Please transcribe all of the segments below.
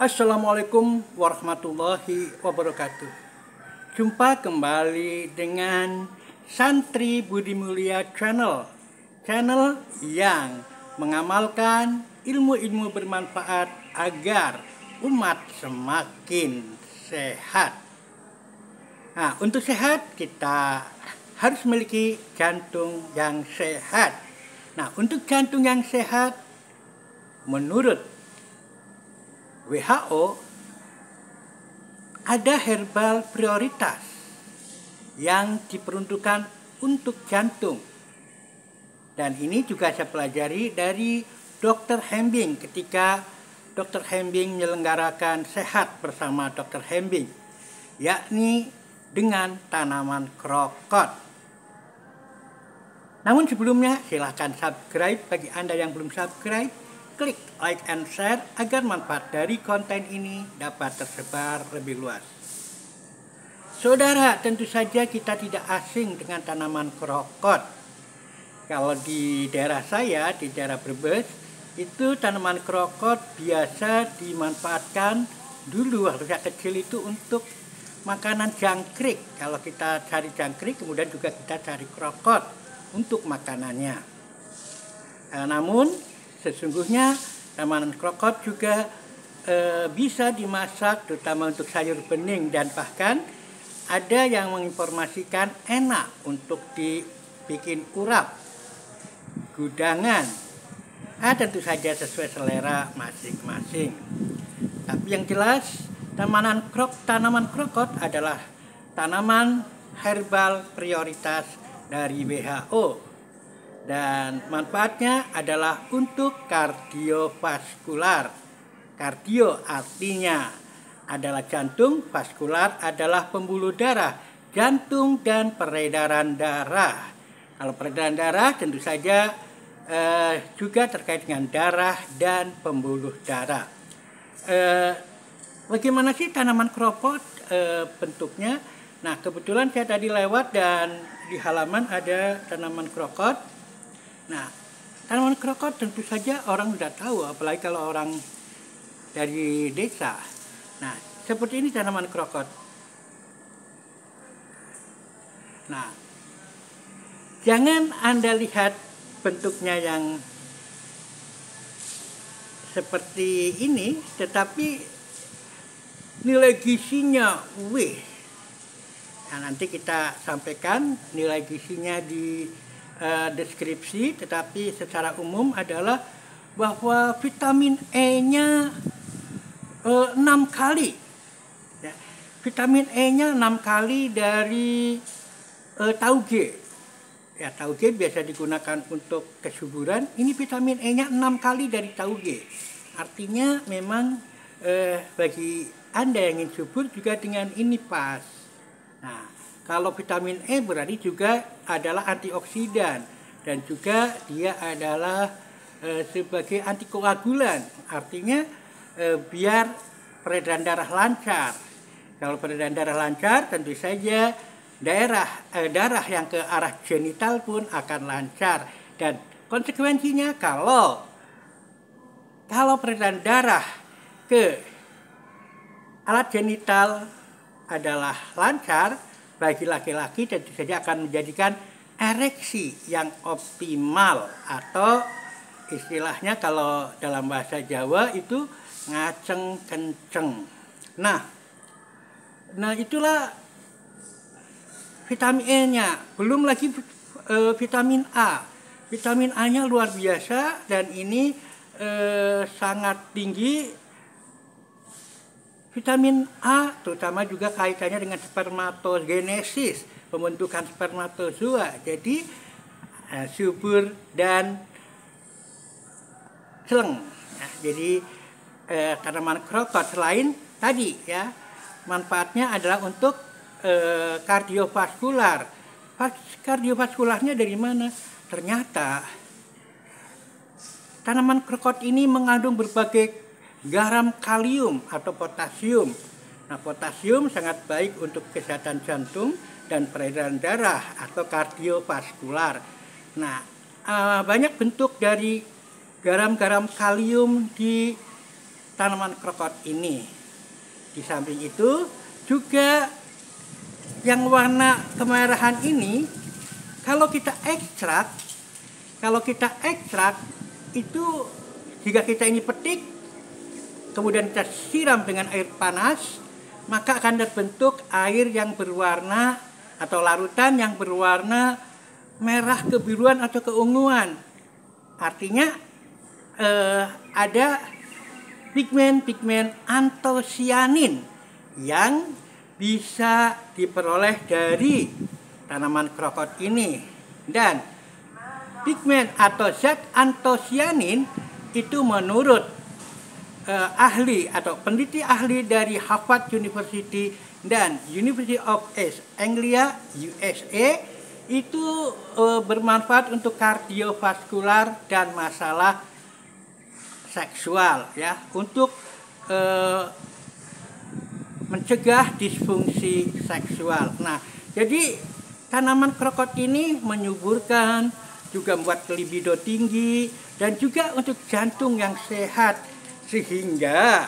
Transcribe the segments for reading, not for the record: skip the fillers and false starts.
Assalamualaikum warahmatullahi wabarakatuh. Jumpa kembali dengan Santri Budi Mulia Channel. Channel yang mengamalkan ilmu-ilmu bermanfaat agar umat semakin sehat. Nah, untuk sehat kita harus memiliki jantung yang sehat. Nah, untuk jantung yang sehat menurut WHO ada herbal prioritas yang diperuntukkan untuk jantung. Dan ini juga saya pelajari dari Dr. Hembing ketika Dr. Hembing menyelenggarakan sehat bersama Dr. Hembing, yakni dengan tanaman krokot. Namun sebelumnya silahkan subscribe bagi Anda yang belum subscribe. Klik like and share agar manfaat dari konten ini dapat tersebar lebih luas. Saudara, tentu saja kita tidak asing dengan tanaman krokot. Kalau di daerah saya, di daerah Brebes, itu tanaman krokot biasa dimanfaatkan dulu waktu saya kecil itu untuk makanan jangkrik. Kalau kita cari jangkrik, kemudian juga kita cari krokot untuk makanannya. Namun sesungguhnya tanaman krokot juga bisa dimasak, terutama untuk sayur bening, dan bahkan ada yang menginformasikan enak untuk dibikin urap, gudangan. Tentu saja sesuai selera masing-masing. Tapi yang jelas tanaman krokot adalah tanaman herbal prioritas dari WHO. Dan manfaatnya adalah untuk kardiovaskular. Kardio artinya adalah jantung, vaskular adalah pembuluh darah, jantung dan peredaran darah. Kalau peredaran darah tentu saja juga terkait dengan darah dan pembuluh darah. Bagaimana sih tanaman krokot bentuknya? Nah, kebetulan saya tadi lewat dan di halaman ada tanaman krokot. Nah, tanaman krokot tentu saja orang sudah tahu, apalagi kalau orang dari desa. Nah, seperti ini tanaman krokot. Nah, jangan Anda lihat bentuknya yang seperti ini, tetapi nilai gizinya, Nah, nanti kita sampaikan nilai gizinya di deskripsi, tetapi secara umum adalah bahwa vitamin E-nya 6 kali. Ya, vitamin E-nya 6 kali dari tauge. Ya, tauge biasa digunakan untuk kesuburan. Ini vitamin E-nya 6 kali dari tauge. Artinya memang bagi Anda yang ingin subur juga dengan ini pas. Nah, kalau vitamin E berarti juga adalah antioksidan dan juga dia adalah sebagai antikoagulan. Artinya biar peredaran darah lancar. Kalau peredaran darah lancar tentu saja darah yang ke arah genital pun akan lancar, dan konsekuensinya kalau peredaran darah ke alat genital adalah lancar, bagi laki-laki tentu saja akan menjadikan ereksi yang optimal, atau istilahnya kalau dalam bahasa Jawa itu ngaceng kenceng. Nah itulah vitamin E-nya. Belum lagi vitamin A. Vitamin A-nya luar biasa dan ini sangat tinggi. Vitamin A terutama juga kaitannya dengan spermatogenesis, pembentukan spermatozoa. Jadi subur dan seleng. Nah, jadi tanaman krokot selain tadi ya, manfaatnya adalah untuk kardiovaskular. Kardiovaskularnya dari mana? Ternyata tanaman krokot ini mengandung berbagai garam kalium atau potasium. Nah, potasium sangat baik untuk kesehatan jantung dan peredaran darah atau kardiovaskular. Nah, banyak bentuk dari garam-garam kalium di tanaman krokot ini. Di samping itu juga yang warna kemerahan ini kalau kita ekstrak itu jika kita ini petik kemudian kita siram dengan air panas, maka akan terbentuk air yang berwarna atau larutan yang berwarna merah kebiruan atau keunguan. Artinya ada pigmen antosianin yang bisa diperoleh dari tanaman krokot ini. Dan pigmen atau zat antosianin itu menurut ahli atau peneliti ahli dari Harvard University dan University of East Anglia USA itu bermanfaat untuk kardiovaskular dan masalah seksual, ya, untuk mencegah disfungsi seksual. Nah, jadi tanaman krokot ini menyuburkan, juga membuat libido tinggi, dan juga untuk jantung yang sehat. Sehingga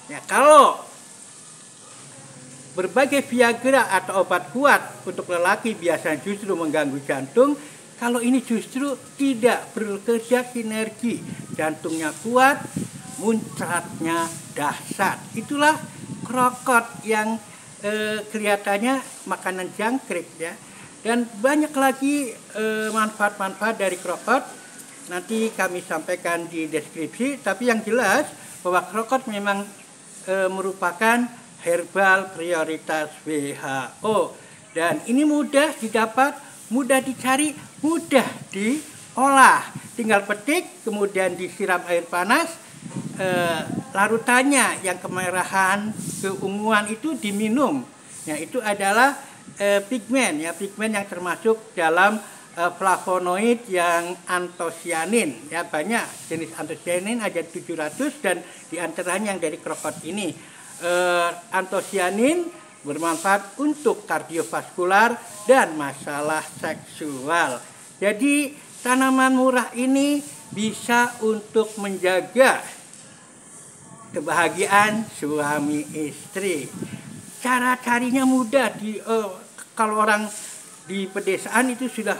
ya, kalau berbagai Viagra atau obat kuat untuk lelaki biasanya justru mengganggu jantung, kalau ini justru tidak bekerja sinergi. Jantungnya kuat, muncratnya dahsyat. Itulah krokot yang kelihatannya makanan jangkrik, ya. Dan banyak lagi manfaat-manfaat dari krokot. Nanti kami sampaikan di deskripsi. Tapi yang jelas bahwa krokot memang merupakan herbal prioritas WHO. Dan ini mudah didapat, mudah dicari, mudah diolah. Tinggal petik, kemudian disiram air panas, larutannya yang kemerahan, keunguan itu diminum. Ya, itu adalah pigmen yang termasuk dalam flavonoid yang antosianin. Ya, banyak jenis antosianin, ada 700, dan diantaranya yang dari krokot ini. Antosianin bermanfaat untuk kardiovaskular dan masalah seksual. Jadi tanaman murah ini bisa untuk menjaga kebahagiaan suami istri. Cara carinya mudah, kalau orang di pedesaan itu sudah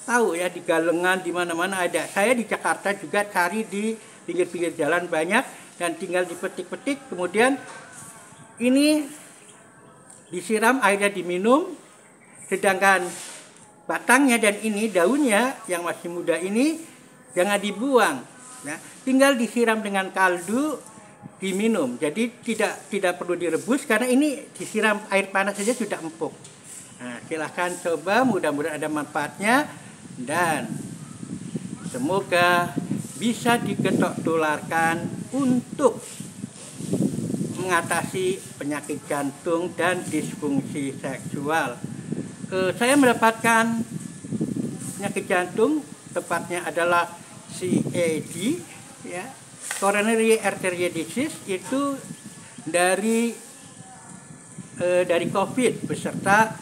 tahu, ya, di galengan di mana-mana ada. Saya di Jakarta juga cari di pinggir-pinggir jalan banyak, dan tinggal dipetik-petik, kemudian ini disiram, airnya diminum, sedangkan batangnya dan ini daunnya yang masih muda ini jangan dibuang, ya. Tinggal disiram dengan kaldu, diminum. Jadi tidak perlu direbus karena ini disiram air panas saja sudah empuk. Nah, silahkan coba, mudah-mudahan ada manfaatnya dan semoga bisa diketok tularkan untuk mengatasi penyakit jantung dan disfungsi seksual. Saya mendapatkan penyakit jantung, tepatnya adalah CAD, ya, coronary artery disease, itu dari COVID beserta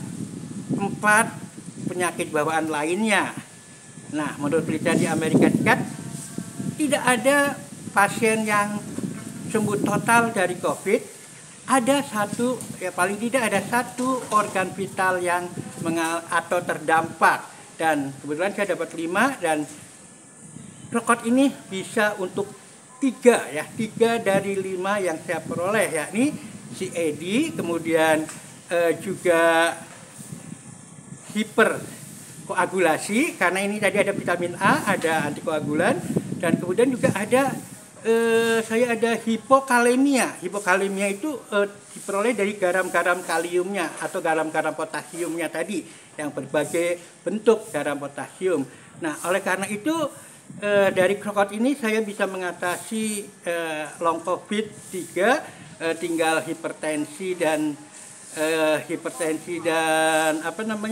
4 penyakit bawaan lainnya. Nah, menurut penelitian di Amerika Serikat tidak ada pasien yang sembuh total dari COVID. Ada satu, ya paling tidak ada satu organ vital yang atau terdampak, dan kebetulan saya dapat 5, dan krokot ini bisa untuk 3 dari 5 yang saya peroleh, yakni CAD, kemudian juga hiperkoagulasi karena ini tadi ada vitamin A, ada antikoagulan, dan kemudian juga ada saya ada hipokalemia. Hipokalemia itu diperoleh dari garam-garam kaliumnya atau garam-garam potasiumnya tadi, yang berbagai bentuk garam potasium. Nah, oleh karena itu dari krokot ini saya bisa mengatasi long COVID 3, tinggal hipertensi dan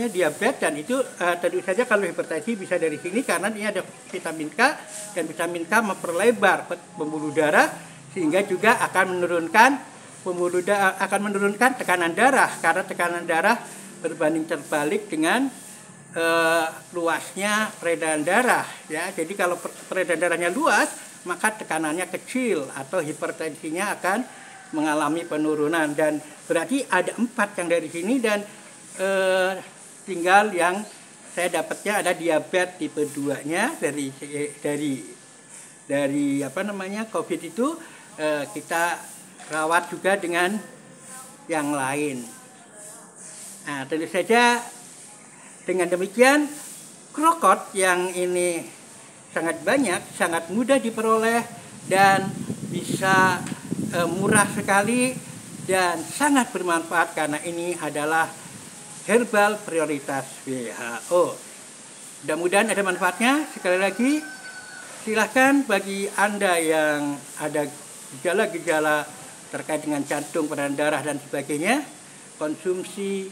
diabetes, dan itu tentu saja kalau hipertensi bisa dari sini karena ini ada vitamin K, dan vitamin K memperlebar pembuluh darah sehingga juga akan menurunkan tekanan darah, karena tekanan darah berbanding terbalik dengan luasnya peredaran darah, ya. Jadi kalau peredaran darahnya luas, maka tekanannya kecil atau hipertensinya akan mengalami penurunan. Dan berarti ada 4 yang dari sini, dan tinggal yang saya dapatnya ada diabetes tipe 2-nya dari COVID itu, kita rawat juga dengan yang lain. Nah, tentu saja dengan demikian krokot yang ini sangat banyak, sangat mudah diperoleh, dan bisa murah sekali dan sangat bermanfaat karena ini adalah herbal prioritas WHO. Mudah-mudahan ada manfaatnya. Sekali lagi, silahkan bagi Anda yang ada gejala-gejala terkait dengan jantung, peradangan darah, dan sebagainya, konsumsi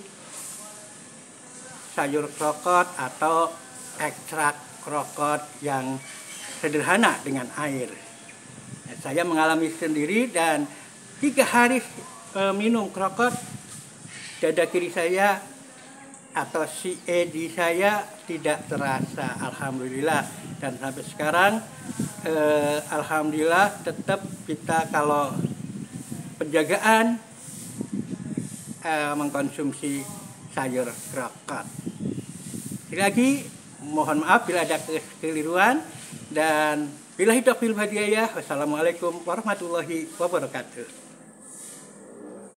sayur krokot atau ekstrak krokot yang sederhana dengan air. Saya mengalami sendiri, dan 3 hari minum krokot, dada kiri saya atau CAD saya tidak terasa, alhamdulillah. Dan sampai sekarang alhamdulillah tetap kita kalau penjagaan mengkonsumsi sayur krokot. Sekali lagi mohon maaf bila ada kekeliruan, dan billahi taufiq wal hidayah. Wassalamualaikum warahmatullahi wabarakatuh.